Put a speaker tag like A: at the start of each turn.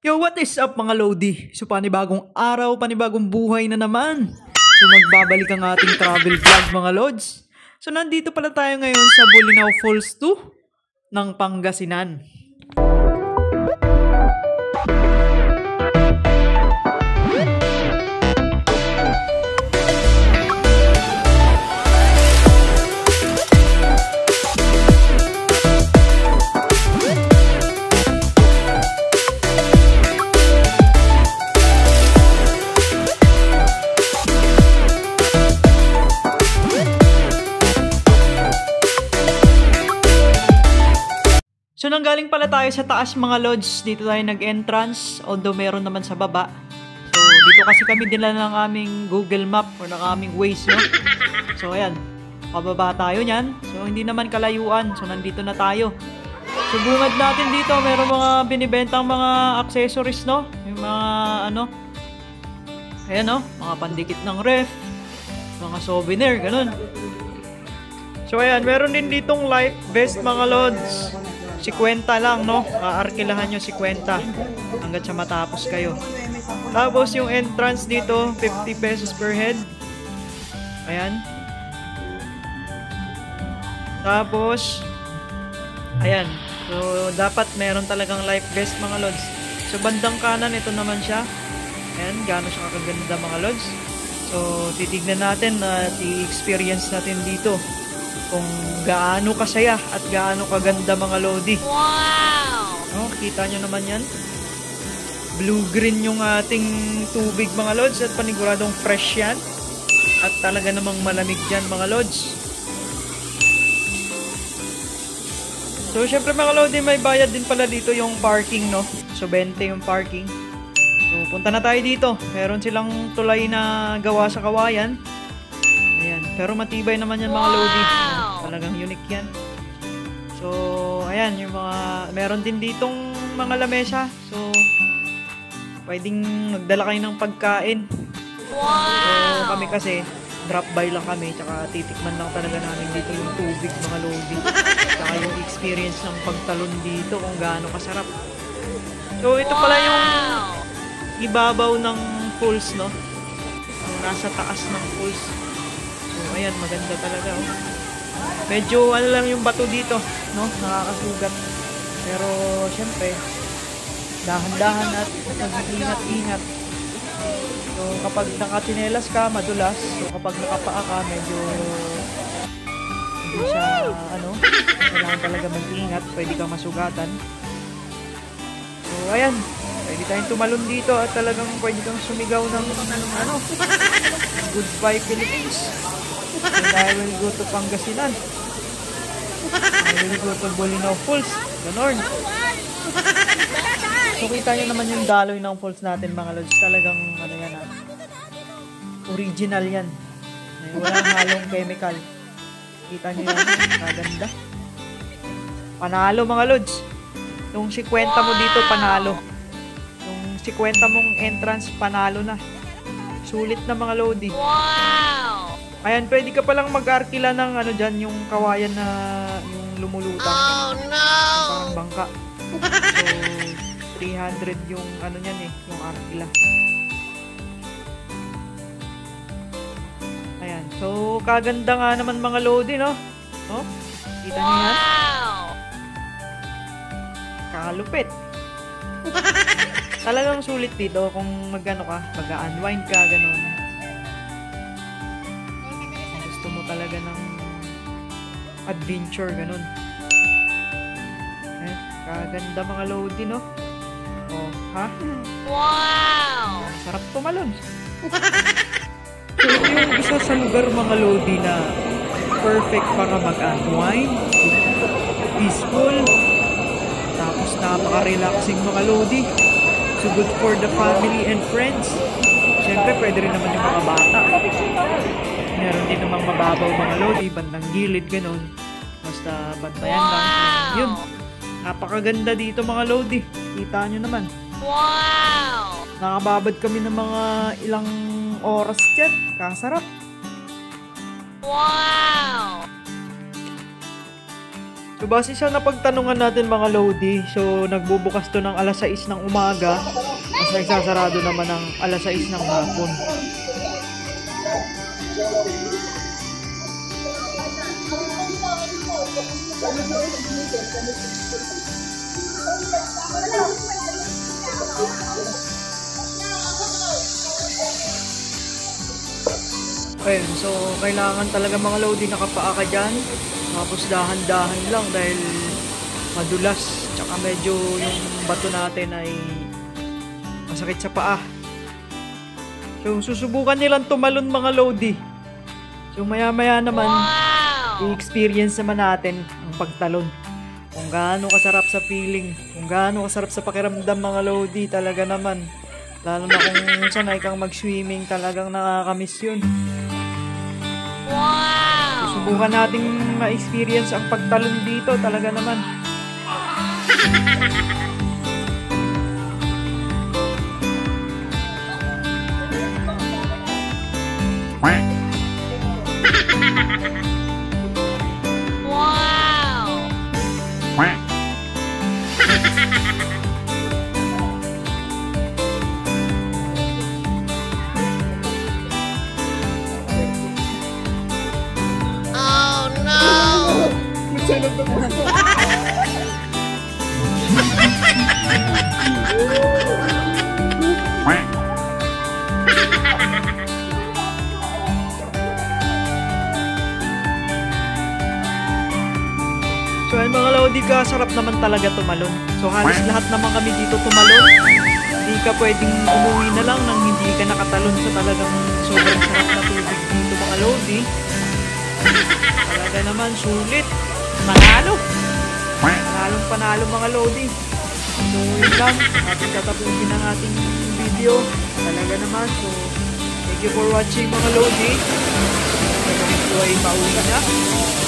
A: Yo, what is up mga Lodi? So panibagong araw, panibagong buhay na naman. So magbabalik ang ating travel vlog mga Lods. So nandito pala tayo ngayon sa Bolinao Falls 2 ng Pangasinan. So nanggaling pala tayo sa taas mga Lods, dito tayo nag-entrance, although meron naman sa baba. So dito kasi kami dinala ng aming Google Map o ng aming Waze, no? So ayan, pababa tayo nyan. So hindi naman kalayuan, so nandito na tayo. So bungad natin dito, meron mga binibentang mga accessories, no? Yung mga ano, ayan no, mga pandikit ng ref, mga souvenir, ganun. So ayan, meron din ditong life vest mga Lods. 50 lang, no? Arkilahan nyo 50 hanggat sa matapos kayo. Tapos yung entrance dito, 50 pesos per head. Ayan. Tapos, ayan. So, dapat meron talagang life vest mga Lods. So, bandang kanan, ito naman siya. Ayan, gaano siya kakaganda mga Lods. So, titignan natin at i-experience natin dito kung gaano kasaya at gaano kaganda mga Lodi.
B: Wow!
A: No, kita nyo naman yan. Blue-green yung ating tubig mga Lods at paniguradong fresh yan. At talaga namang malamig dyan mga Lods. So syempre mga Lodi, may bayad din pala dito yung parking, no? So 20 yung parking. So punta na tayo dito. Meron silang tulay na gawa sa kawayan. Ayan. Pero matibay naman yan mga Lodi. Talagang unique yan. So, ayan, yung mga, meron din ditong mga lamesa. So, pwedeng magdala kayo ng pagkain. So, kami kasi, drop by lang kami, tsaka titikman lang talaga namin dito yung tubig mga Lodi. Tsaka yung experience ng pagtalon dito kung gaano kasarap. So, ito pala yung ibabaw ng falls, no? So, nasa taas ng falls. So, ayan, maganda talaga, oh. Medyo ano lang yung bato dito, no? Nakakasugat. Pero syempre, dahan-dahan at mag-ingat-ingat. So kapag nakatinelas ka, madulas. So kapag nakapaa ka, medyo hindi siya ano, kailangan talaga mag-ingat, pwede kang masugatan. So ayan, pwede tayong tumalon dito at talagang pwede kang sumigaw ng ano, Goodbye Philippines. And I will go to Pangasinan. I will go to Bolinao Falls. Ganon. So kita nyo naman yung daloy ng falls natin mga Lods. Talagang ano yan, original yan. Walang halong chemical. Kita nyo yan. Kaganda. Panalo mga Lods. Yung 50 mo dito, panalo. Yung 50 mong entrance, panalo na. Sulit na mga Lodi.
B: Wow!
A: Ayan, pwede ka palang mag-arkila ng ano dyan, yung kawayan na yung lumulutang.
B: Oh no!
A: Yung parang bangka. So, 300 yung ano nyan eh, yung arkila. Ayan, so kaganda nga naman mga Lodi, no? No? Kita niyo yan? Kalupit. Talagang sulit dito kung mag-ano ka, mag-unwind ka, ganun. Gusto mo talaga ng adventure, ganun. Eh, kaganda mga Lodi, no? Oh, ha?
B: Wow!
A: Sarap tumalon. So, ito yung isa sa lugar mga Lodi na perfect para mag-unwind, peaceful, tapos napaka-relaxing mga Lodi. So good for the family and friends. Siyempre, pwede rin naman yung mga bata. Meron din namang mababaw mga Lodi, bandang gilid, ganun. Basta bantayan lang. Yun. Napakaganda dito mga Lodi. Kita nyo naman.
B: Wow!
A: Nakababad kami ng mga ilang oras dyan. Kasarap.
B: Wow!
A: So So base sa napagtanungan natin mga Lodi, so nagbubukas to ng alas 6 ng umaga, tapos nagsasarado naman ng alas 6 ng hapon. Ayun, so kailangan talaga mga Lodi nakapaa ka dyan. Tapos dahan-dahan lang dahil madulas. Tsaka medyo yung bato natin ay masakit sa paa. So susubukan nilang tumalon mga Lodi. So maya-maya naman,
B: Wow!
A: i-experience naman natin ang pagtalon. Kung gaano kasarap sa feeling, kung gaano kasarap sa pakiramdam mga Lodi, talaga naman. Lalo na kung sanay kang mag-swimming, talagang nakakamiss yun.
B: Wow!
A: Subukan nating ma-experience ang pagtalon dito, talaga naman.
B: Wow! Oh no!
A: So ayun mga Lodi, kasarap naman talaga tumalon. So halos lahat naman kami dito tumalon. Hindi ka pwedeng umuwi na lang nang hindi ka nakatalon sa talagang sobrang sarap na tubig dito mga Lodi. Talaga naman sulit. Panalo. Panalong panalo mga Lodi. So yun lang, ating tatapusin ang ating video. Talaga naman. So thank you for watching mga Lodi. Ito ay pauwi na.